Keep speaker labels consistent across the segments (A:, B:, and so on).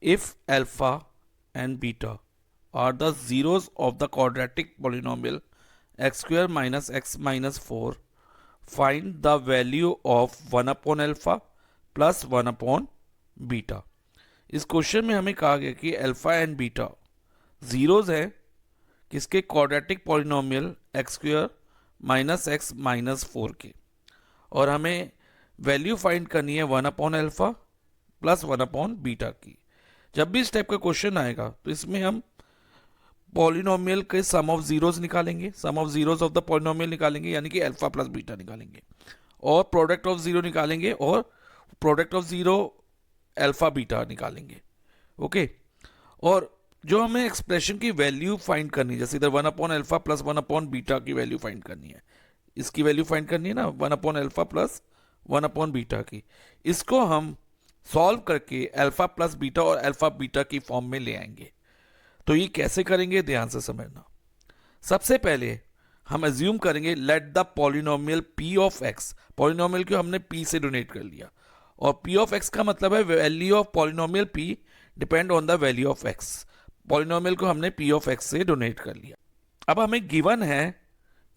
A: if alpha and beta are the zeros of the quadratic polynomial x square minus x minus 4, find the value of 1 upon alpha plus 1 upon beta. इस question में हमें कहा गया कि alpha and beta zeros है किसके, quadratic polynomial x square minus x minus 4 के, और हमें वैल्यू फाइंड करनी है 1 upon alpha plus 1 upon beta की। जब भी इस टाइप का क्वेश्चन आएगा तो इसमें हम पॉलिनोमियल के सम ऑफ जीरोस निकालेंगे, sum of zeros of the polynomial निकालेंगे, यानी कि अल्फा प्लस बीटा निकालेंगे, और प्रोडक्ट ऑफ जीरो निकालेंगे, और product of zero alpha beta निकालेंगे। ओके, और जो हमें एक्सप्रेशन की वैल्यू फाइंड करनी है, जैसे इधर 1 upon alpha plus 1 upon beta की वैल्यू फाइंड करनी है, इसकी वैल्यू फाइंड करनी है ना, 1 upon alpha plus 1 upon beta की, इसको हम सॉल्व करके अल्फा प्लस बीटा और अल्फा बीटा की फॉर्म में ले आएंगे। तो ये कैसे करेंगे, ध्यान से समझना। सबसे पहले हम अज्यूम करेंगे let the polynomial p of x, polynomial को हमने p से डोनेट कर लिया, और p ऑफ x का मतलब है value of polynomial p depend on the value of x। Polynomial को हमने p ऑफ x से डोनेट कर लिया। अब हमें गिवन है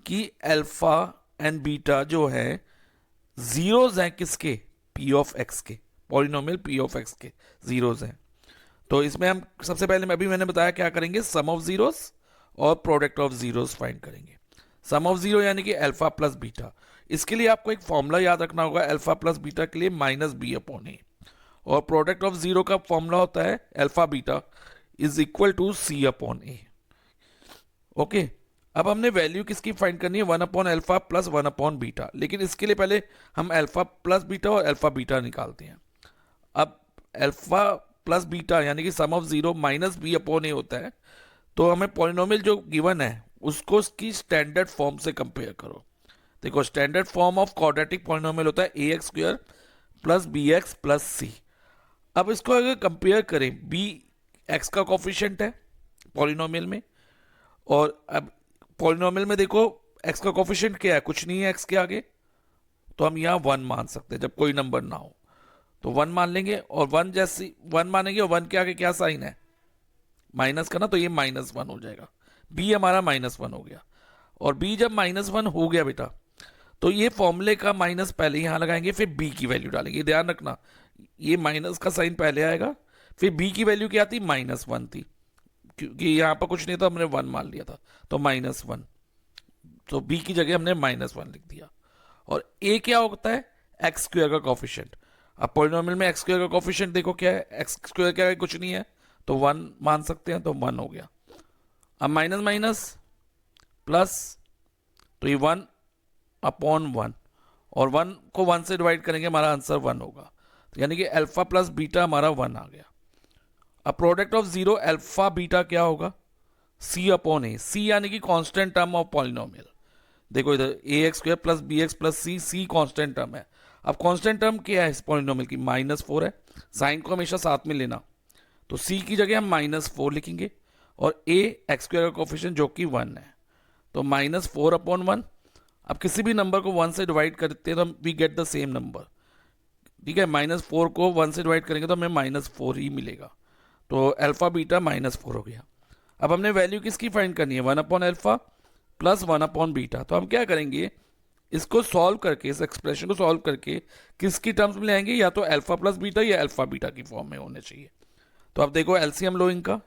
A: कि अल्फा एंड बीटा जो है जीरोज हैं किसके, p ऑफ x के, पॉलिनोमियल p ऑफ x के जीरोज हैं। तो इसमें हम सबसे पहले अभी मैंने बताया क्या करेंगे, सम ऑफ जीरोस और प्रोडक्ट ऑफ जीरोस फाइंड करेंगे। सम ऑफ जीरो यानी कि अल्फा प्लस बीटा, इसके लिए आपको एक फॉर्मूला याद रखना होगा, अल्फा प्लस बीटा के लिए माइनस बी अपॉन ए, और प्रोडक्ट ऑफ जीरो का फॉर्मूला होता है alpha beta is equal to C upon A. Okay, अब हमने वैल्यू किसकी फाइंड करनी है, 1 upon alpha plus 1 upon beta, लेकिन इसके लिए पहले हम अल्फा प्लस बीटा और अल्फा बीटा निकालते हैं। अब अल्फा प्लस बीटा यानी कि sum of zero minus B upon A होता है, तो हमें पॉलिनोमियल जो गिवन है उसको उसकी स्टैंडर्ड फॉर्म से कंपेयर करो। देखो, standard form of quadratic polynomial होता है A X square plus B X plus C. अब इसको अगर कंपेयर करें, बी एक्स का कोफिशिएंट है पॉलिनोमियल में, और अब पॉलिनोमियल में देखो एक्स का कोफिशिएंट क्या है, कुछ नहीं है एक्स के आगे, तो हम यहाँ 1 मान सकते हैं जब कोई नंबर ना हो, तो 1 मान लेंगे, और 1 जैसी 1 मानेंगे, और 1 के आगे क्या साइन है, माइनस का ना, तो ये -1 हो जाएगा। b हमारा -1 हो गया, और b जब -1 हो गया बेटा, तो ये फॉर्मूले का माइनस पहले यहाँ लगाएंगे, फिर b की वैल्यू डालेंगे। ध्यान रखना, ये माइनस का साइन पहले आएगा, फिर b की वैल्यू क्या थी, -1 थी, क्योंकि यहाँ पर कुछ नहीं था, हमने 1 मान लिया था, तो -1, तो b की जगह हमने -1 लिख दिया। और a क्या होता है, एक्स स्क्वायर का कोफिशिएंट। अब पॉलिनोमियल में एक्स स्क्वायर का कोफिशिएंट देखो क्या है, एक्स स्क्वायर क्या है, कुछ नहीं है, तो 1 मान सकते हैं, तो 1 हो गया। अब माइनस माइनस प्लस, तो ये 1 अपॉन 1, और 1 को 1 से डिवाइड करेंगे, हमारा आंसर 1 होगा, तो यानी कि अल्फा प्लस बीटा हमारा 1 आ गया। अब product of zero alpha beta क्या होगा, सी अपॉन ए, सी यानी कि कांस्टेंट टर्म ऑफ पॉलिनोमियल। देखो इधर A X square plus B X plus C, C constant term है। अब कांस्टेंट टर्म क्या है इस पॉलिनोमियल की, -4 है, साइन को हमेशा साथ में लेना, तो सी की जगह हम -4 लिखेंगे, और ए एक्स स्क्वायर का कोफिशिएंट जो कि 1 है, तो -4 अपॉन 1। अब किसी भी नंबर को 1 से डिवाइड करते हैं तो we get the same number, ठीक है, -4 को 1 से डिवाइड करेंगे तो हमें -4 ही मिलेगा, तो अल्फा बीटा -4 हो गया। अब हमने वैल्यू किसकी फाइंड करनी है, 1 upon alpha plus 1 upon beta, तो हम क्या करेंगे, इसको सॉल्व करके, इस एक्सप्रेशन को सॉल्व करके किसकी टर्म्स में लाएंगे, या तो अल्फा प्लस बीटा या अल्फा बीटा की फॉर्म में होने चाहिए। तो अब देखो एलसीएम लो इनका,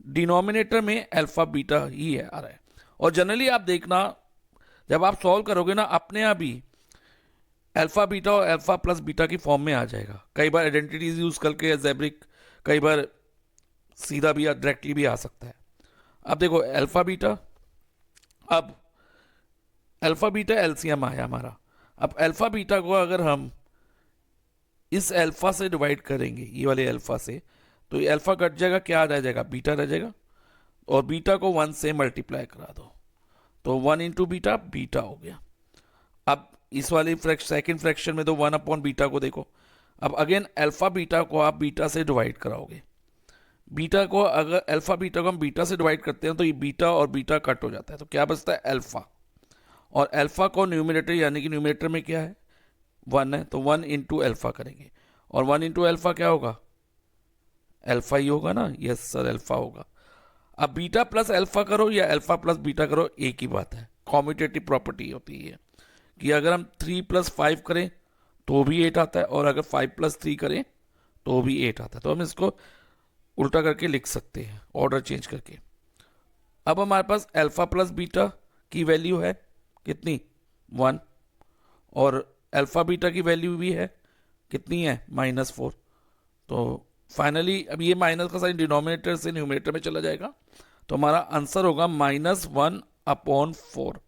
A: डिनोमिनेटर में अल्फा बीटा ही है आ रहा है, और जनरली आप देखना जब आप सॉल्व करोगे ना, अपने आप ही अल्फा बीटा और अल्फा प्लस बीटा की फॉर्म में आ जाएगा। कई बार आइडेंटिटीज यूज करके एल्जेब्रिक, कई बार सीधा भी या डायरेक्टली भी आ सकता है। अब देखो अल्फा बीटा, अब अल्फा बीटा एलसीएम आया हमारा। अब अल्फा बीटा को अगर हम इस अल्फा से डिवाइड करेंगे, ये वाले अल्फा से, तो ये अल्फा कट जाएगा, क्या रह जाएगा, बीटा रह जाएगा, और बीटा को 1 से मल्टीप्लाई करा दो, तो 1 इंटू बीटा, बीटा हो गया। अब इस वाली सेकेंड फ्रैक्शन में तो 1 अपॉन बीटा को देखो, अब अगेन अल्फा बीटा को आप बीटा से डिवाइड कराओगे, बीटा को अगर अल्फा बीटा को हम बीटा से डिवाइड करते हैं तो ये बीटा और बीटा कट हो जाता है, तो क्या बचता है अल्फा, और अल्फा को न्यूमिनेटर यानी कि न्यूमिनेटर में क्या है 1 है, तो 1 इंटू अल्फा करेंगे, और 1 इंटू अल्फा क्या होगा अल्फा ही होगा ना, यस सर अल्फा होगा। अब बीटा प्लस अल्फा करो या अल्फा प्लस बीटा करो, एक ही बात है, कॉम्यूटेटिव प्रॉपर्टी होती है कि अगर हम 3 + 5 करें तो भी 8 आता है, और अगर 5 + 3 करें तो भी 8 आता है। तो हम इसको उल्टा करके लिख सकते हैं, ऑर्डर चेंज करके। अब हमारे पास अल्फा प्लस बीटा की वैल्यू है कितनी, 1, और अल्फा बीटा की वैल्यू भी है कितनी है, -4। तो फाइनली अब ये माइनस का साइन डिनोमिनेटर से न्यूमरेटर में चला जाएगा, तो हमारा आंसर होगा -1/4।